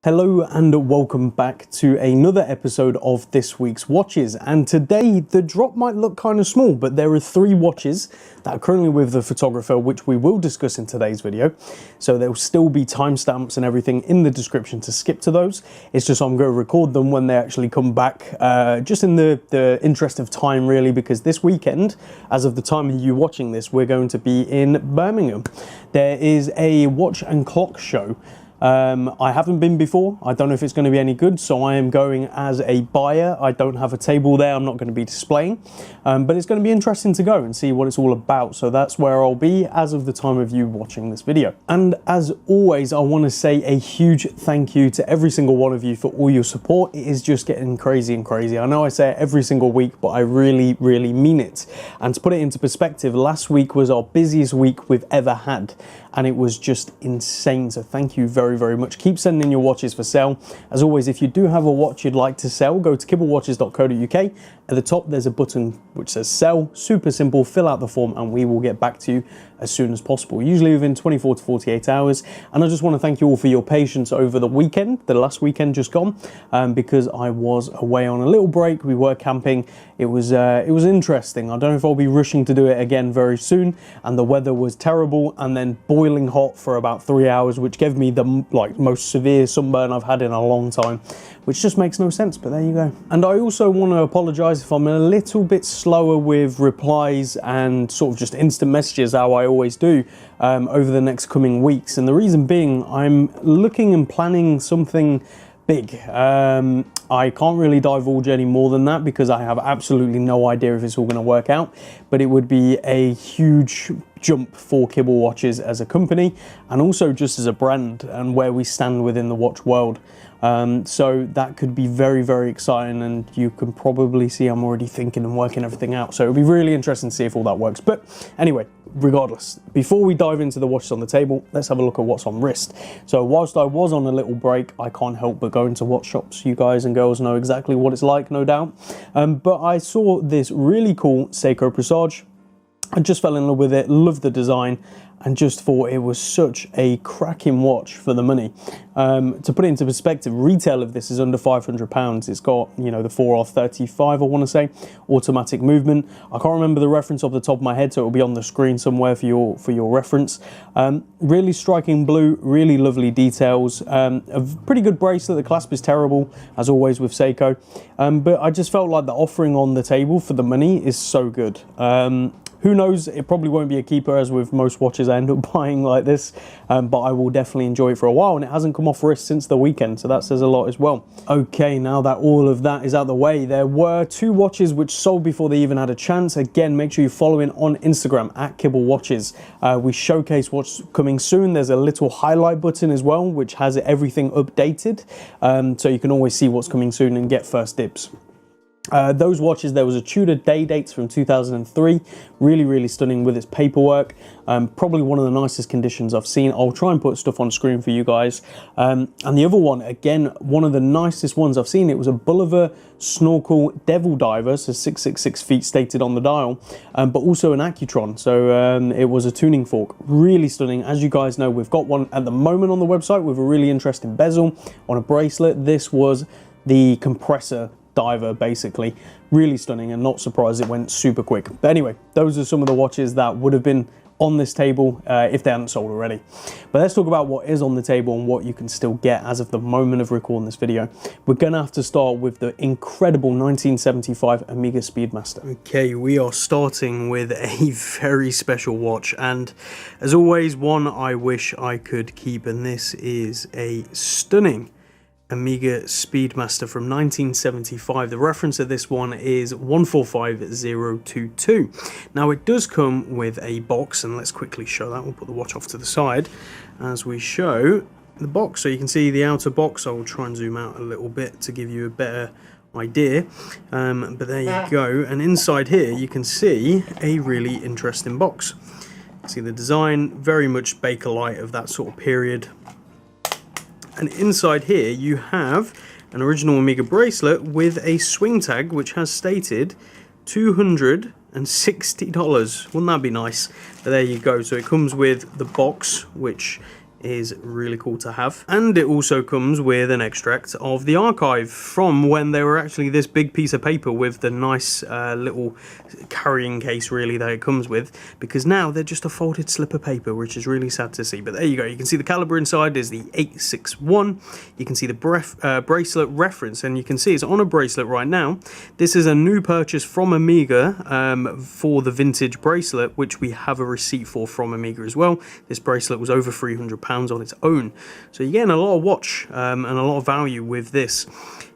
Hello and welcome back to another episode of this week's watches, and today the drop might look kind of small, but there are 3 watches that are currently with the photographer, which we will discuss in today's video. So there will still be timestamps and everything in the description to skip to those. It's just I'm going to record them when they actually come back, just in the interest of time really, because this weekend, as of the time of you watching this, we're going to be in Birmingham. There is a watch and clock show. I haven't been before. I don't know if it's going to be any good, so I am going as a buyer. I don't have a table there. I'm not going to be displaying, but it's going to be interesting to go and see what it's all about. So that's where I'll be as of the time of you watching this video. And as always, I want to say a huge thank you to every single one of you for all your support. It is just getting crazy and crazy. I know I say it every single week, but I really mean it. And to put it into perspective, last week was our busiest week we've ever had, and it was just insane. So thank you very much. Keep sending in your watches for sale. As always, if you do have a watch you'd like to sell, go to kibblewatches.co.uk. At the top there's a button which says sell. Super simple. Fill out the form and we will get back to you as soon as possible, usually within 24 to 48 hours. And I just want to thank you all for your patience over the weekend, the last weekend just gone, because I was away on a little break. We were camping. It was interesting. I don't know if I'll be rushing to do it again very soon. And the weather was terrible and then boiling hot for about 3 hours, which gave me the most severe sunburn I've had in a long time, which just makes no sense, but there you go. And I also want to apologize if I'm a little bit slower with replies and sort of just instant messages, how I always do, over the next coming weeks. And the reason being, I'm looking and planning something big. I can't really divulge any more than that because I have absolutely no idea if it's all going to work out, but it would be a huge jump for Kibble Watches as a company and also just as a brand and where we stand within the watch world. So that could be very exciting, and you can probably see I'm already thinking and working everything out. So it'll be really interesting to see if all that works. But anyway, regardless, before we dive into the watches on the table, let's have a look at what's on wrist. So whilst I was on a little break, I can't help but go into watch shops. You guys and girls know exactly what it's like, no doubt. But I saw this really cool Seiko Presage. I just fell in love with it, loved the design, and just thought it was such a cracking watch for the money. To put it into perspective, retail of this is under £500. It's got, you know, the 4R35, I want to say, automatic movement. I can't remember the reference off the top of my head, so it'll be on the screen somewhere for your reference. Really striking blue, really lovely details. A pretty good bracelet. The clasp is terrible, as always with Seiko, but I just felt like the offering on the table for the money is so good. Who knows, it probably won't be a keeper, as with most watches I end up buying like this, but I will definitely enjoy it for a while, and it hasn't come off wrist since the weekend, so that says a lot as well. Okay, now that all of that is out of the way, there were 2 watches which sold before they even had a chance. Again, make sure you're following on Instagram at Kibble Watches. We showcase what's coming soon. There's a little highlight button as well, which has everything updated, so you can always see what's coming soon and get first dibs. Those watches, there was a Tudor day dates from 2003, really stunning with its paperwork. Probably one of the nicest conditions I've seen. I'll try and put stuff on screen for you guys. And the other one, again, one of the nicest ones I've seen. It was a Bulliver Snorkel Devil Diver, so 666 feet stated on the dial, but also an Accutron, so it was a tuning fork. Really stunning. As you guys know, we've got one at the moment on the website with a really interesting bezel on a bracelet. This was the compressor diver, basically. Really stunning, and not surprised it went super quick. But anyway, those are some of the watches that would have been on this table if they hadn't sold already. But let's talk about what is on the table and what you can still get as of the moment of recording this video. We're gonna have to start with the incredible 1975 Omega Speedmaster. Okay, we are starting with a very special watch, and as always, one I wish I could keep, and this is a stunning Omega Speedmaster from 1975. The reference of this one is 145022. Now it does come with a box, and let's quickly show that. We'll put the watch off to the side as we show the box, so you can see the outer box. I will try and zoom out a little bit to give you a better idea, but there you go. And inside here you can see a really interesting box. See the design, very much Bakelite of that sort of period. And inside here you have an original Omega bracelet with a swing tag which has stated $260. Wouldn't that be nice? But there you go. So it comes with the box, which is really cool to have. And it also comes with an extract of the archive from when they were actually this big piece of paper with the nice little carrying case really that it comes with, because now they're just a folded slip of paper, which is really sad to see. But there you go, you can see the caliber inside is the 861. You can see the bracelet reference, and you can see it's on a bracelet right now. This is a new purchase from Omega for the vintage bracelet, which we have a receipt for from Omega as well. This bracelet was over £300 on its own, so you're getting a lot of watch and a lot of value with this.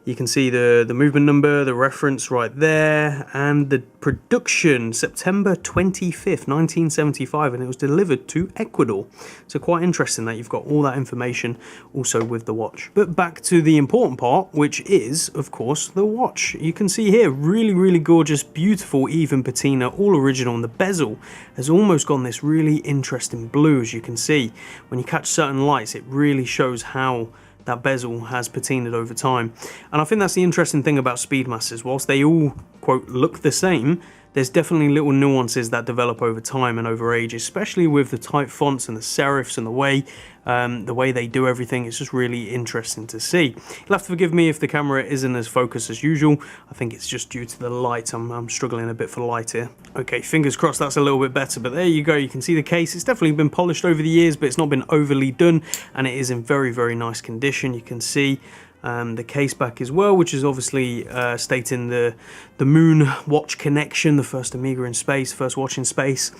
You can see the movement number, the reference right there, and the production September 25th 1975, and it was delivered to Ecuador. So quite interesting that you've got all that information also with the watch. But back to the important part, which is of course the watch. You can see here really gorgeous, beautiful, even patina, all original, and the bezel has almost gone this really interesting blue. As you can see, when you catch certain lights, it really shows how that bezel has patinaed over time. And I think that's the interesting thing about Speedmasters. Whilst they all, quote, look the same, there's definitely little nuances that develop over time and over age, especially with the type fonts and the serifs and the way they do everything. It's just really interesting to see. You'll have to forgive me if the camera isn't as focused as usual. I think it's just due to the light. I'm struggling a bit for light here. Okay, fingers crossed that's a little bit better, but there you go. You can see the case. It's definitely been polished over the years, but it's not been overly done, and it is in very nice condition. You can see the case back as well, which is obviously stating the moon watch connection, the first Omega in space, first watch in space,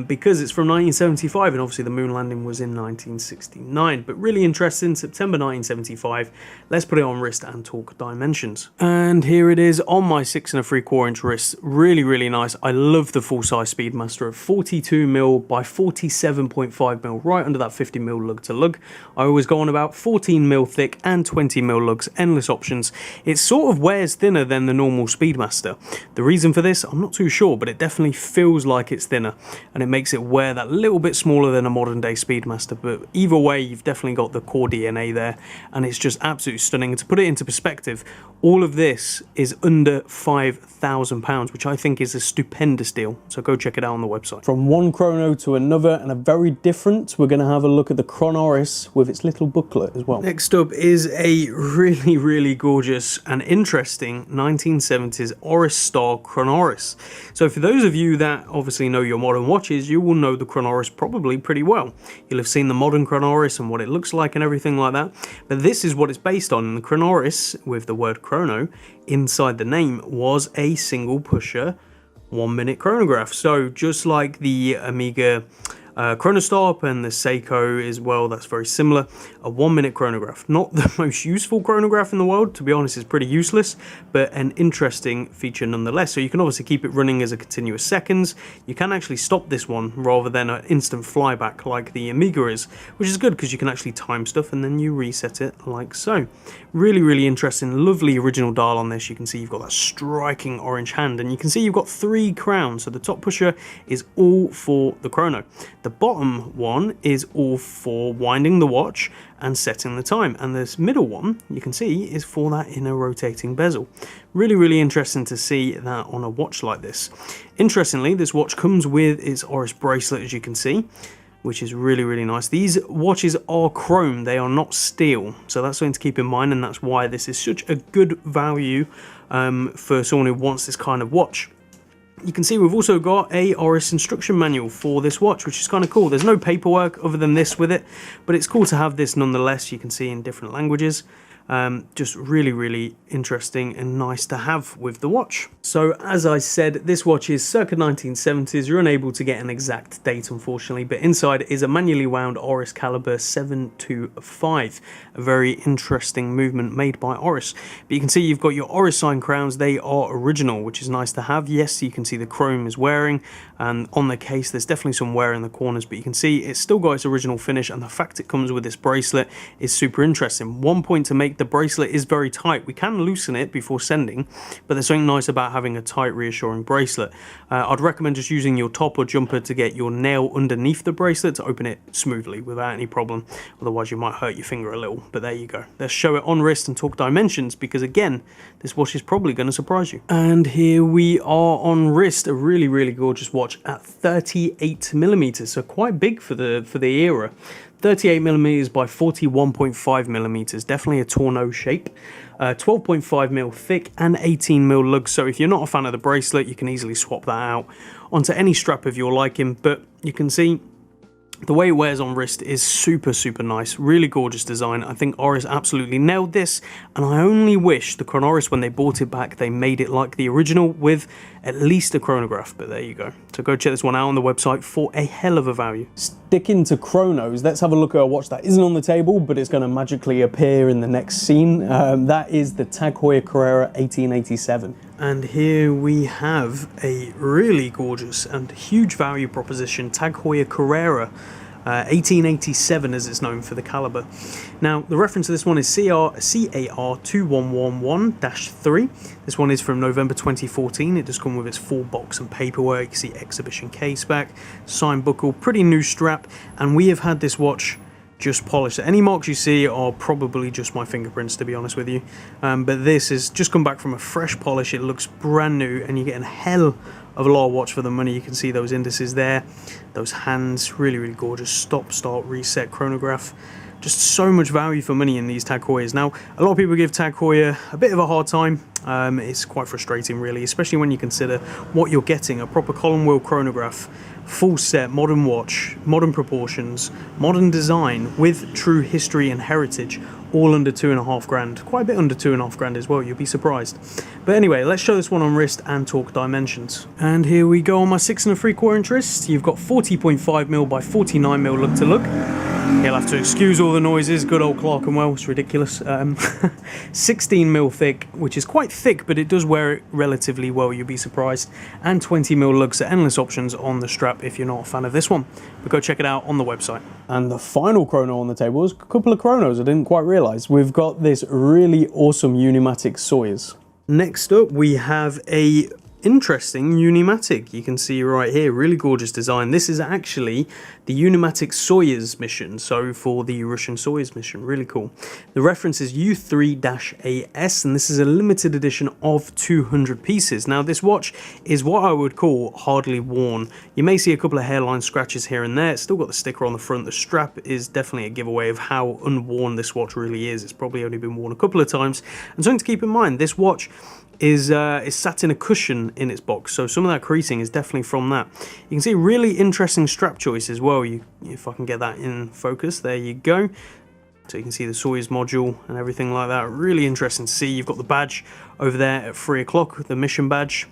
because it's from 1975, and obviously the moon landing was in 1969. But really interesting, September 1975. Let's put it on wrist and talk dimensions. And here it is on my 6 3/4 inch wrist. Really nice. I love the full size Speedmaster at 42mm by 47.5mm, right under that 50mm lug to lug. I always go on about 14mm thick and 20mm lugs, endless options. It sort of wears thinner than the normal Speedmaster. The reason for this, I'm not too sure, but it definitely feels like it's thinner, and it makes it wear that little bit smaller than a modern day Speedmaster. But either way, you've definitely got the core DNA there, and it's just absolutely stunning. And to put it into perspective, all of this is under £5,000, which I think is a stupendous deal. So go check it out on the website. From one chrono to another, and a very different, we're going to have a look at the ChronOirs with its little booklet as well. Next up is a really gorgeous and interesting 1970s Oris style ChronOirs. So for those of you that obviously know your modern watches, you will know the ChronOirs probably pretty well. You'll have seen the modern ChronOirs and what it looks like and everything like that. But this is what it's based on. And the ChronOirs, with the word chrono inside the name, was a single pusher 1 minute chronograph. So just like the Omega Chronostop and the Seiko as well, that's very similar. A 1 minute chronograph. Not the most useful chronograph in the world, to be honest. It's pretty useless, but an interesting feature nonetheless. So you can obviously keep it running as a continuous seconds. You can actually stop this one rather than an instant flyback like the Omega is, which is good because you can actually time stuff and then you reset it like so. Really interesting, lovely original dial on this. You can see you've got that striking orange hand, and you can see you've got 3 crowns. So the top pusher is all for the chrono. The bottom one is all for winding the watch and setting the time, and this middle one you can see is for that inner rotating bezel. Really interesting to see that on a watch like this. Interestingly, this watch comes with its Oris bracelet, as you can see, which is really nice. These watches are chrome, they are not steel, so that's something to keep in mind, and that's why this is such a good value for someone who wants this kind of watch. You can see we've also got a Oris instruction manual for this watch, which is kind of cool. There's no paperwork other than this with it, but it's cool to have this nonetheless. You can see in different languages. Just really interesting and nice to have with the watch. So as I said, this watch is circa 1970s. You're unable to get an exact date, unfortunately, but inside is a manually wound Oris caliber 725. A very interesting movement made by Oris. But you can see you've got your Oris sign crowns. They are original, which is nice to have. Yes, you can see the chrome is wearing, and on the case there's definitely some wear in the corners, but you can see it's still got its original finish, and the fact it comes with this bracelet is super interesting. One point to make: the bracelet is very tight. We can loosen it before sending, but there's something nice about having a tight, reassuring bracelet. I'd recommend just using your top or jumper to get your nail underneath the bracelet to open it smoothly without any problem. Otherwise you might hurt your finger a little, but there you go. Let's show it on wrist and talk dimensions, because again, this watch is probably going to surprise you. And here we are on wrist, a really gorgeous watch at 38mm, so quite big for the era. 38mm by 41.5mm, definitely a torno shape. 12.5mm thick and 18mm lug, so if you're not a fan of the bracelet, you can easily swap that out onto any strap of your liking. But you can see the way it wears on wrist is super nice, really gorgeous design. I think Oris absolutely nailed this, and I only wish the ChronOirs, when they brought it back, they made it like the original with at least a chronograph, but there you go. So go check this one out on the website for a hell of a value. Sticking to chronos, let's have a look at a watch that isn't on the table, but it's going to magically appear in the next scene. That is the Heuer Carrera 1887. And here we have a really gorgeous and huge value proposition, Heuer Carrera 1887 as it's known for the caliber. Now the reference to this one is CAR 2111-3. This one is from November 2014. It does come with its full box and paperwork. You can see exhibition case back, signed buckle, pretty new strap, and we have had this watch just polished. Any marks you see are probably just my fingerprints, to be honest with you, but this has just come back from a fresh polish. It looks brand new, and you're getting hell of a lot of watch for the money. You can see those indices there, those hands, really gorgeous. Stop, start, reset, chronograph. Just so much value for money in these Heuers. Now, a lot of people give Heuer a bit of a hard time. It's quite frustrating, really, especially when you consider what you're getting: a proper column wheel chronograph, full set, modern watch, modern proportions, modern design with true history and heritage, all under 2.5 grand. Quite a bit under 2.5 grand as well, you'll be surprised. But anyway, let's show this one on wrist and talk dimensions. And here we go on my 6 3/4 inch wrist. You've got 40.5mm by 49mm lug to lug. You'll have to excuse all the noises, good old Clerkenwell, it's ridiculous. 16mm thick, which is quite thick, but it does wear it relatively well, you'll be surprised. And 20mm lug, so endless options on the strap if you're not a fan of this one. But go check it out on the website. And the final chrono on the table is a couple of chronos I didn't quite realise. We've got this really awesome Unimatic Soyuz. Next up, we have a interesting Unimatic. You can see right here, really gorgeous design. This is actually the Unimatic Soyuz mission, so for the Russian Soyuz mission, really cool. The reference is U3-AS, and this is a limited edition of 200 pieces. Now this watch is what I would call hardly worn. You may see a couple of hairline scratches here and there. It's still got the sticker on the front. The strap is definitely a giveaway of how unworn this watch really is. It's probably only been worn a couple of times. And something to keep in mind, this watch is sat in a cushion in its box, so some of that creasing is definitely from that. You can see really interesting strap choice as well. If I can get that in focus, there you go. So you can see the Soyuz module and everything like that. Really interesting to see. You've got the badge over there at 3 o'clock, the mission badge.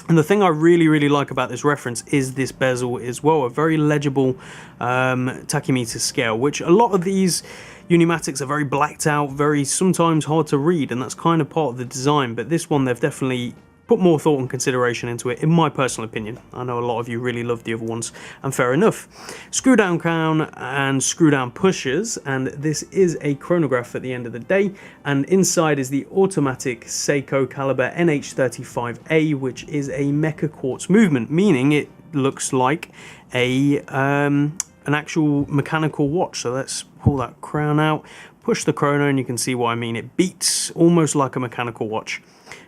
And the thing I really like about this reference is this bezel as well, a very legible tachymeter scale, which a lot of these Unimatics are very blacked out, very sometimes hard to read, and that's kind of part of the design. But this one, they've definitely put more thought and consideration into it, in my personal opinion. I know a lot of you really love the other ones, and fair enough. Screw down crown and screw down pushers, and this is a chronograph at the end of the day. And inside is the automatic Seiko caliber NH35A, which is a mecha quartz movement, meaning it looks like an actual mechanical watch. So let's pull that crown out, push the chrono, and you can see what I mean. It beats almost like a mechanical watch,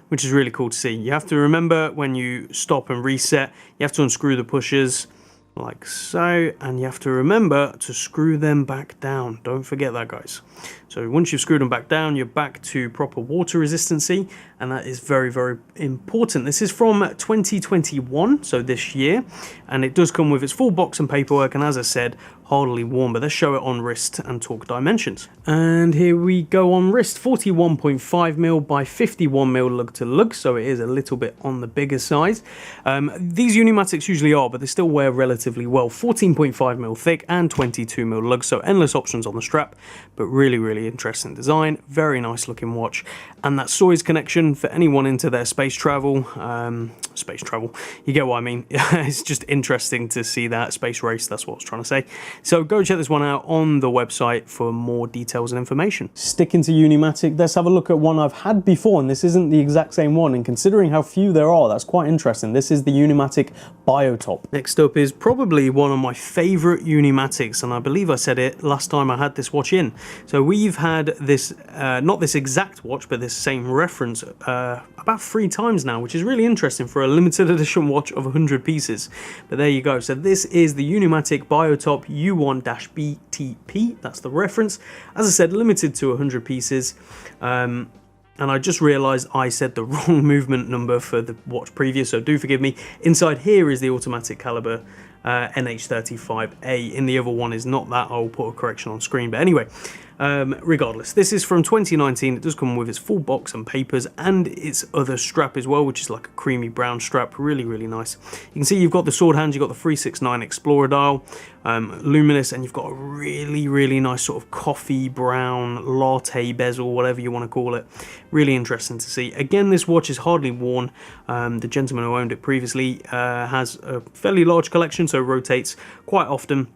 which is really cool to see. You have to remember when you stop and reset, you have to unscrew the pushers like so, and you have to remember to screw them back down. Don't forget that, guys. So once you've screwed them back down, you're back to proper water resistancy, and that is very important. This is from 2021, so this year, and it does come with its full box and paperwork, and as I said, hardly worn. But let's show it on wrist and talk dimensions. And here we go on wrist, 41.5mm by 51mm lug to lug, so it is a little bit on the bigger size. These Unimatics usually are, but they still wear relatively well. 14.5mm thick and 22mm lug, so endless options on the strap, but really interesting design, very nice looking watch. And that Soyuz connection for anyone into their space travel, you get what I mean. It's just interesting to see that space race, that's what I was trying to say. So go check this one out on the website for more details and information. Sticking to Unimatic, let's have a look at one I've had before, and this isn't the exact same one, and considering how few there are, that's quite interesting. This is the Unimatic Biotop. Next up is probably one of my favorite Unimatics, and I believe I said it last time I had this watch in. So we've had this, not this exact watch, but this same reference about 3 times now, which is really interesting for a limited edition watch of 100 pieces. But there you go. So this is the Unimatic Biotop U1-BTP, that's the reference. As I said, limited to 100 pieces. And I just realised I said the wrong movement number for the watch previous, so do forgive me. Inside here is the automatic caliber NH35A. In the other one is not that. I'll put a correction on screen. But anyway, regardless, this is from 2019. It does come with its full box and papers and its other strap as well, which is like a creamy brown strap. Really, really nice. You can see you've got the sword hands, you've got the 369 Explorer dial, luminous, and you've got a really, really nice sort of coffee brown latte bezel, whatever you want to call it. Really interesting to see. Again, this watch is hardly worn. The gentleman who owned it previously has a fairly large collection, so rotates quite often,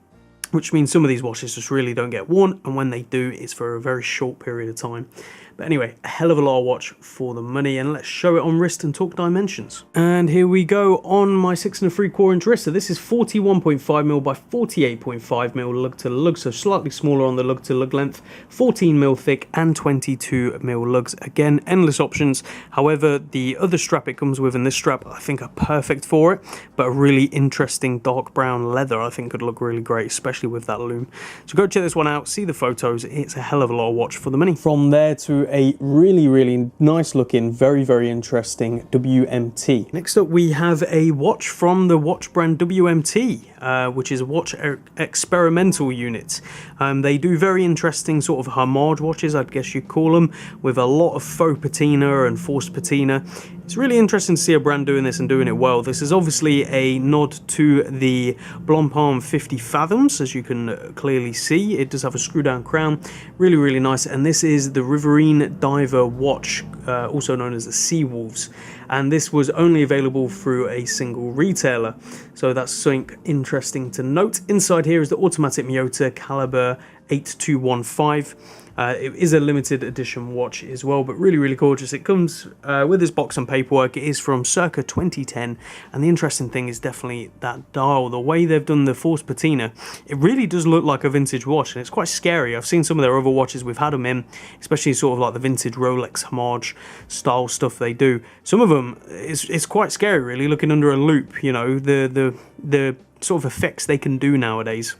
which means some of these watches just really don't get worn, and when they do, it's for a very short period of time. But anyway, a hell of a lot of watch for the money, and let's show it on wrist and talk dimensions. And here we go on my 6 3/4 inch wrist. So this is 41.5mm by 48.5mm lug to lug, so slightly smaller on the lug to lug length, 14mm thick and 22mm lugs. Again, endless options. However, the other strap it comes with and this strap I think are perfect for it, but a really interesting dark brown leather I think could look really great, especially with that loom. So go check this one out, see the photos. It's a hell of a lot of watch for the money. From there to a really, really nice looking, very, very interesting WMT. Next up we have a watch from the watch brand WMT, which is a watch experimental unit. They do very interesting sort of homage watches, I guess you'd call them, with a lot of faux patina and forced patina. It's really interesting to see a brand doing this and doing it well. This is obviously a nod to the Blancpain 50 Fathoms, as you can clearly see. It does have a screw down crown, really, really nice. And this is the Riverine Diver watch, also known as the Sea Wolves. And this was only available through a single retailer. So that's something interesting to note. Inside here is the automatic Miyota caliber 8215. It is a limited edition watch as well, but really, really gorgeous. It comes with this box and paperwork. It is from circa 2010, and the interesting thing is definitely that dial. The way they've done the forced patina, it really does look like a vintage watch, and it's quite scary. I've seen some of their other watches, we've had them in, especially sort of like the vintage Rolex homage style stuff they do. Some of them, it's quite scary really, looking under a loop, you know, the sort of effects they can do nowadays.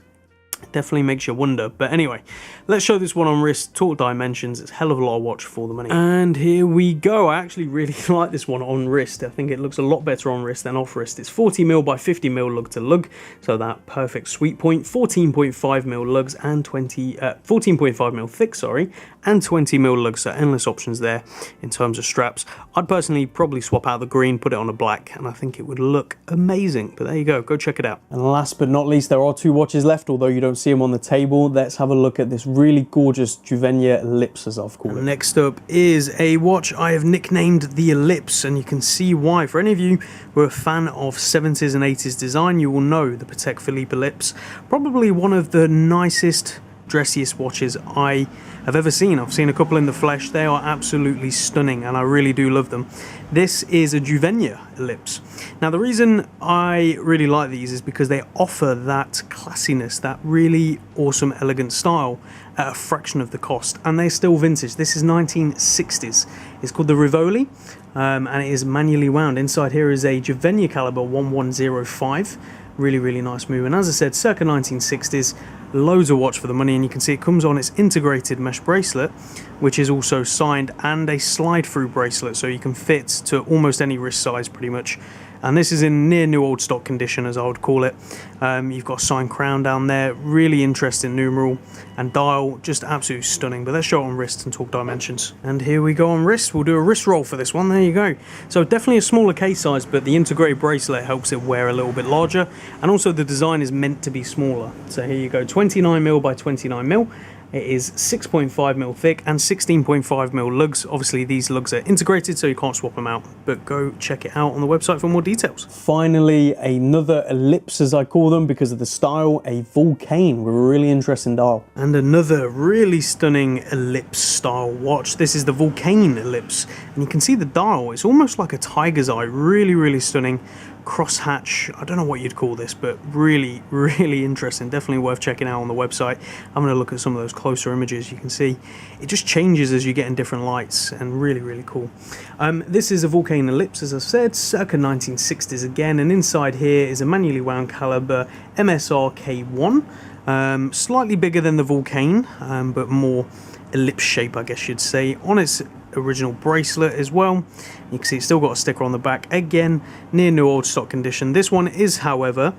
Definitely makes you wonder. But anyway, let's show this one on wrist, talk dimensions. It's a hell of a lot of watch for the money. And here we go. I actually really like this one on wrist. I think it looks a lot better on wrist than off wrist. It's 40mm by 50mm lug to lug, so that perfect sweet point. 14.5mm lugs and 14.5mm thick, sorry, and 20mm lugs, so endless options there in terms of straps. I'd personally probably swap out the green, put it on a black, and I think it would look amazing. But there you go check it out. And last but not least, there are 2 watches left, although you don't see them on the table. Let's have a look at this really gorgeous Juvenia ellipse, as I've called it. Next up is a watch I have nicknamed the Ellipse, and you can see why. For any of you who are a fan of 70s and 80s design, you will know the Patek Philippe Ellipse. Probably one of the nicest, dressiest watches I have ever seen. I've seen a couple in the flesh. They are absolutely stunning, and I really do love them. This is a Juvenia ellipse. Now, the reason I really like these is because they offer that classiness, that really awesome, elegant style at a fraction of the cost, and they're still vintage. This is 1960s. It's called the Rivoli, and it is manually wound. Inside here is a Juvenia caliber 1105. Really, really nice move. And as I said, circa 1960s, loads of watch for the money, and you can see it comes on its integrated mesh bracelet, which is also signed, and a slide-through bracelet, so you can fit to almost any wrist size pretty much. And this is in near new old stock condition, as I would call it. You've got a signed crown down there, really interesting numeral, and dial, just absolutely stunning. But let's show it on wrist and talk dimensions. And here we go on wrist. We'll do a wrist roll for this one. There you go. So definitely a smaller case size, but the integrated bracelet helps it wear a little bit larger, and also the design is meant to be smaller. So here you go, 29mm by 29mm. It is 6.5mm thick and 16.5mm lugs. Obviously these lugs are integrated, so you can't swap them out, but go check it out on the website for more details. Finally, another ellipse, as I call them because of the style, a Volcano with a really interesting dial. And another really stunning ellipse style watch. This is the Volcano ellipse, and you can see the dial. It's almost like a tiger's eye, really, really stunning. Crosshatch, I don't know what you'd call this, but really, really interesting. Definitely worth checking out on the website. I'm going to look at some of those closer images. You can see it just changes as you get in different lights, and really, really cool. This is a Volcano ellipse, as I said, circa 1960s again, and inside here is a manually wound caliber MSR K1. Slightly bigger than the Volcano, but more ellipse shape, I guess you'd say, on its original bracelet as well. You can see it's still got a sticker on the back, again near new old stock condition. This one is, however,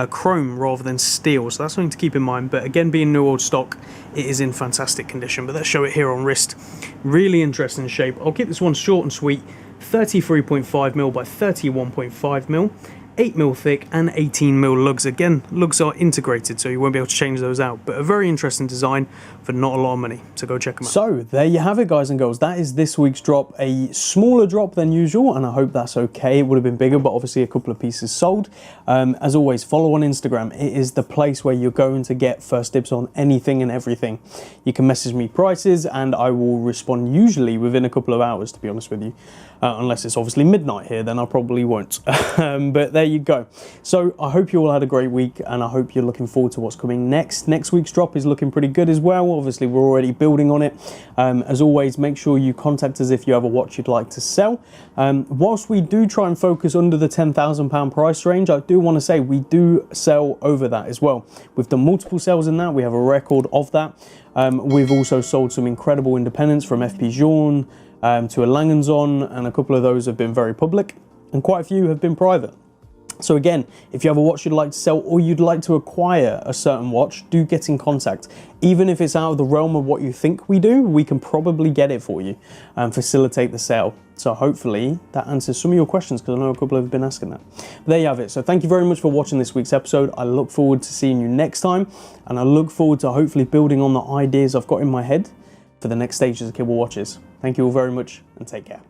chrome rather than steel, so that's something to keep in mind. But again, being new old stock, it is in fantastic condition. But let's show it here on wrist. Really interesting shape. I'll keep this one short and sweet. 33.5mm by 31.5mm, 8mm thick and 18mm lugs. Again, lugs are integrated, so you won't be able to change those out, but a very interesting design for not a lot of money, so go check them out. So there you have it, guys and girls. That is this week's drop. A smaller drop than usual, and I hope that's okay. It would have been bigger, but obviously a couple of pieces sold. As always, follow on Instagram. It is the place where you're going to get first dibs on anything and everything. You can message me prices and I will respond usually within a couple of hours, to be honest with you. Unless it's obviously midnight here, then I probably won't. But there you go. So I hope you all had a great week, and I hope you're looking forward to what's coming next. Next week's drop is looking pretty good as well. Obviously, we're already building on it. As always, make sure you contact us if you have a watch you'd like to sell. Whilst we do try and focus under the £10,000 price range, I do want to say we do sell over that as well. We've done multiple sales in that. We have a record of that. We've also sold some incredible independents, from FP Journe to a Langenson, and a couple of those have been very public, and quite a few have been private. So again, if you have a watch you'd like to sell, or you'd like to acquire a certain watch, do get in contact. Even if it's out of the realm of what you think we do, we can probably get it for you and facilitate the sale. So hopefully that answers some of your questions, because I know a couple have been asking that. But there you have it. So thank you very much for watching this week's episode. I look forward to seeing you next time, and I look forward to hopefully building on the ideas I've got in my head for the next stages of Kibble watches. Thank you all very much, and take care.